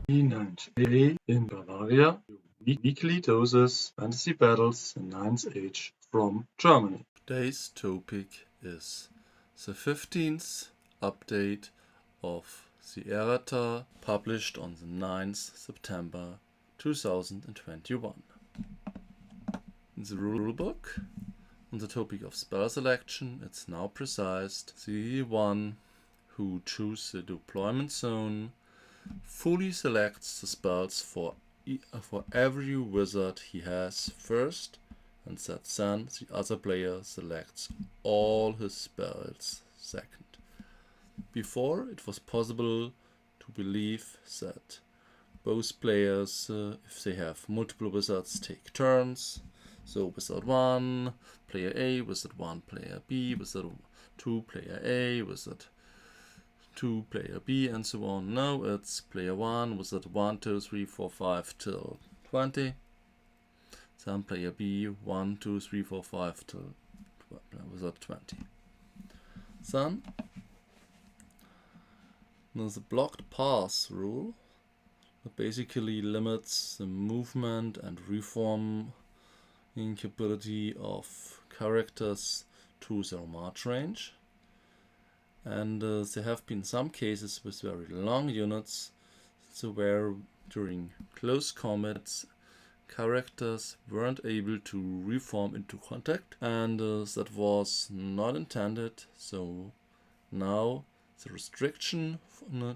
9th day in Bavaria, weekly doses fantasy battles in 9th age from Germany. Today's topic is the 15th update of the Errata, published on the 9th September 2021. In the rulebook, on the topic of spell selection, it's now precised the one who chooses the deployment zone fully selects the spells for every wizard he has first, and that then the other player selects all his spells second. Before, it was possible to believe that both players, if they have multiple wizards, take turns. So wizard 1, player A, wizard 1, player B, wizard 2, player A, wizard 2, player B, and so on. Now it's player 1, wizard 1, 2, 3, 4, 5 till 20. Then player B, 1, 2, 3, 4, 5 till wizard 20. Then there's a blocked path rule that basically limits the movement and reforming capability of characters to their march range. And there have been some cases with very long units, so where during close combats characters weren't able to reform into contact, and that was not intended. So now the restriction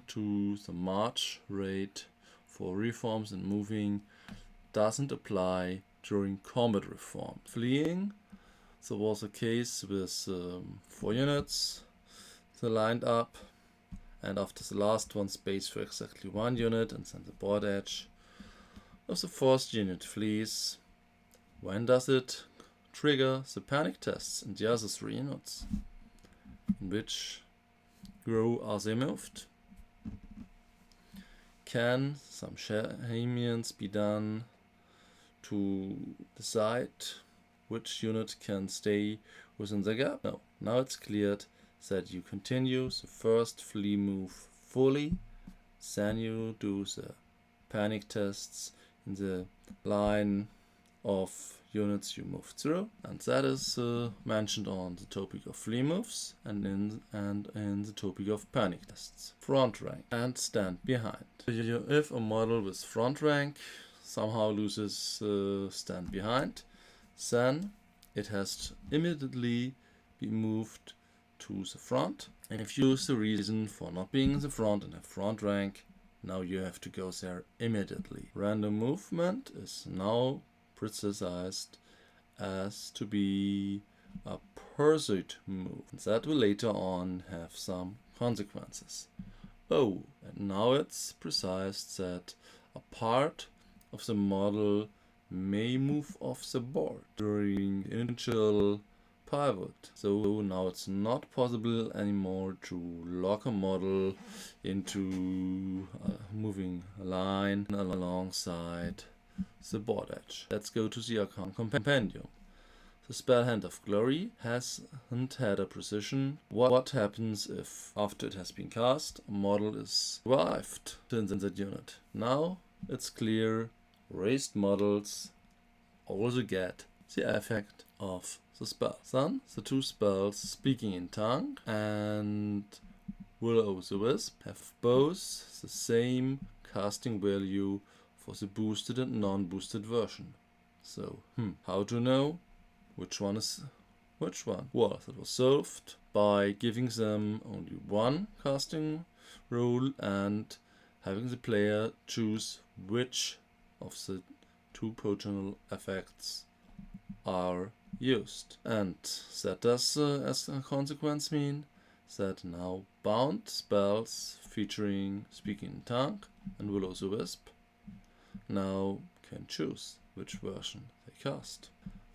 to the march rate for reforms and moving doesn't apply during combat reform. Fleeing, there was a case with 4 units. They lined up, and after the last one space for exactly 1 unit, and then the board edge of the 4th unit flees. When does it trigger the panic tests in the other 3 units? In which row are they moved? Can some shenanigans be done to decide which unit can stay within the gap? No. Now it's cleared that you continue the first flee move fully, then you do the panic tests in the line of units you moved through, and that is mentioned on the topic of flee moves and in the topic of panic tests. Front rank and stand behind. If a model with front rank somehow loses stand behind, then it has to immediately be moved to the front. And if you use the reason for not being in the front and have front rank, now you have to go there immediately. Random movement is now precised as to be a pursuit move. That will later on have some consequences. Oh, and now it's precised that a part of the model may move off the board during initial pivot. So now it's not possible anymore to lock a model into a moving line alongside the board edge. Let's go to the Arcane Compendium. The spell Hand of Glory hasn't had a precision. What happens if, after it has been cast, a model is revived in that unit? Now it's clear raised models also get the effect of the spell. Then the 2 spells Speaking in Tongue and Will-O-the-Wisp have both the same casting value for the boosted and non-boosted version. So, how to know which one is which one? Well, that was solved by giving them only 1 casting rule and having the player choose which of the 2 potential effects are used. And that does, as a consequence, mean that now bound spells featuring Speaking in Tongue and Will-O-the-Wisp now can choose which version they cast.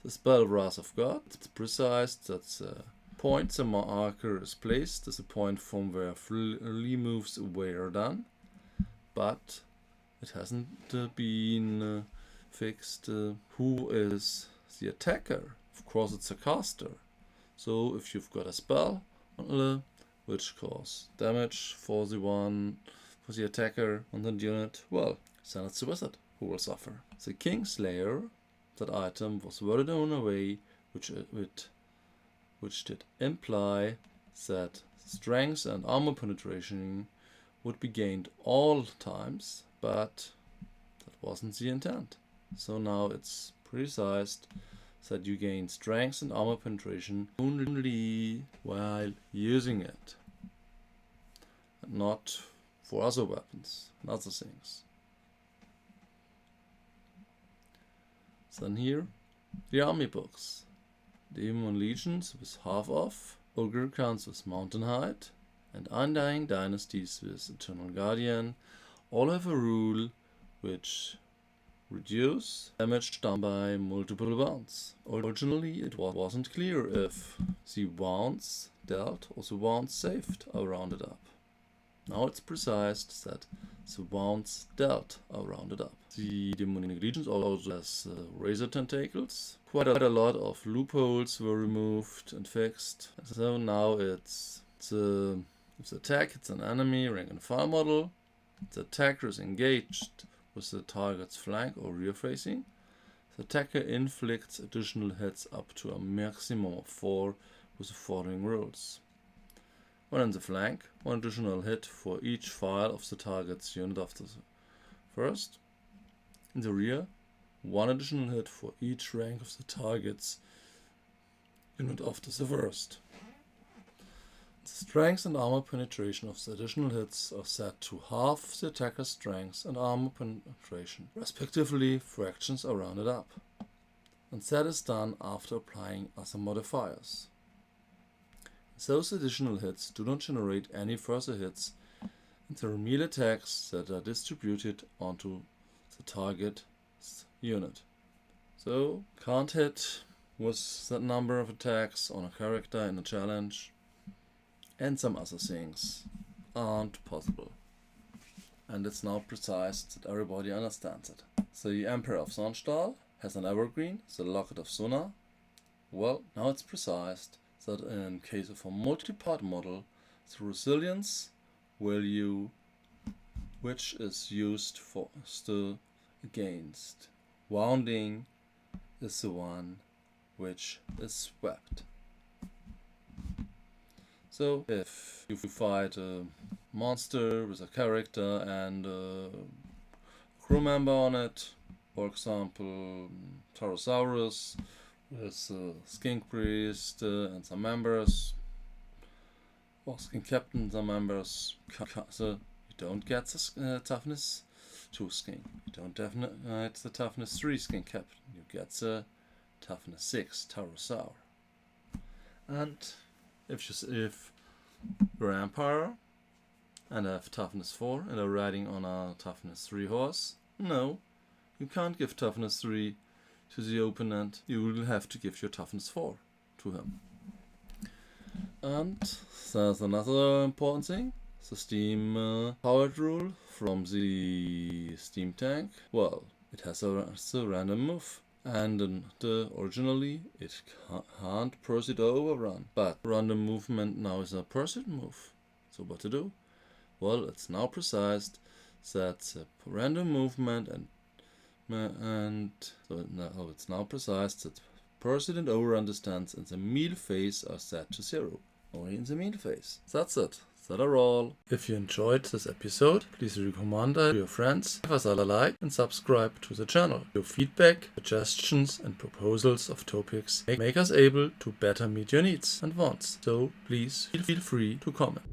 The spell Wrath of God is precise that the point the marker is placed is the point from where flee moves were done, but it hasn't been fixed who is the attacker. Of course it's a caster. So if you've got a spell which causes damage for the one for the attacker on the unit, well, then it's the wizard who will suffer. The Kingslayer, that item was worded in a way which did imply that strength and armor penetration would be gained all times, but that wasn't the intent. So now it's precised that you gain strength and armor penetration only while using it, and not for other weapons and other things. Then here, the Armybooks. Demon Legions with half off, Ogre Khans with Mountain Height, and Undying Dynasties with Eternal Guardian all have a rule which reduce damage done by multiple wounds. Originally it wasn't clear if the wounds dealt or the wounds saved are rounded up. Now it's precised that the wounds dealt are rounded up. The Demonic Legions also has razor tentacles. Quite a lot of loopholes were removed and fixed. So now if the attack hits an enemy rank and file model, the attacker is engaged with the target's flank or rear facing. The attacker inflicts additional hits up to a maximum of 4 with the following rules. When in the flank, 1 additional hit for each file of the target's unit after the first. In the rear, 1 additional hit for each rank of the target's unit after the first. The strength and armor penetration of the additional hits are set to half the attacker's strength and armor penetration, respectively. Fractions are rounded up, and that is done after applying other modifiers. Those additional hits do not generate any further hits, and there are melee attacks that are distributed onto the target's unit. So, can't hit with that number of attacks on a character in a challenge, and some other things aren't possible. And it's now precise that everybody understands it. The Emperor of Sonnenstahl has an evergreen, the Locket of Suna. Well, now it's precise that in case of a multi-part model, the resilience value which is used for still against wounding is the one which is swept. So if you fight a monster with a character and a crew member on it, for example Pterosaurus with Skink Priest and some members, or Skink Captain and some members, you don't get the toughness 2 Skink. You don't get the toughness 3 Skink Captain. You get the toughness 6 Pterosaur. And if you're an Empire and have toughness 4 and are riding on a toughness 3 horse, no, you can't give toughness 3 to the opponent. You will have to give your toughness 4 to him. And there's another important thing, the Steam powered rule from the Steam tank. Well, it has a random move, and originally it can't pursuit or overrun, but random movement now is a pursuit move. So what to do? Well, it's now precised that the random movement it's now precise that pursuit and overrun distance in the melee phase are set to 0. Only in the melee phase. That's it. That are all. If you enjoyed this episode, please recommend it to your friends, give us a like and subscribe to the channel. Your feedback, suggestions and proposals of topics make us able to better meet your needs and wants. So please feel free to comment.